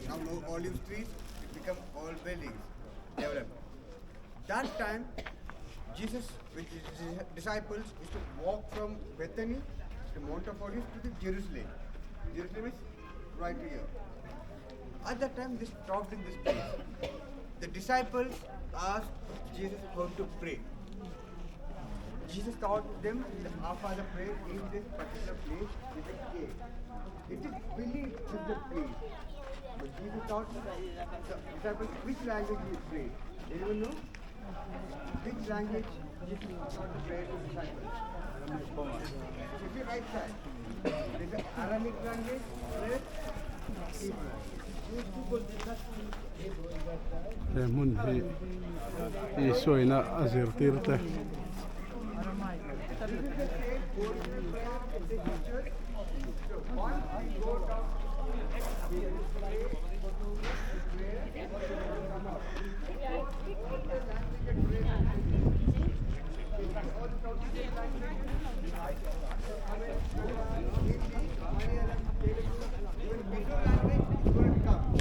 Now no olive trees, it become all buildings developed. That time, Jesus with his disciples used to walk from Bethany to Mount of Olives to the Jerusalem. Jerusalem is right here. At that time, they stopped in this place. The disciples asked Jesus how to pray. Jesus taught them that our Father prayer in this particular place is a cave. It is believed to the place. But Jesus taught the disciples which language he prayed. Anyone know? Which language Jesus taught the prayer to disciples? It's the right side. There is the Aramaic language, prayer, Hebrew. منهي Isua na zirtirna. This is the same original prayer at the church. So once we go down, we will pray, prayer, come up. All the language and prayer, all the South Indian languages,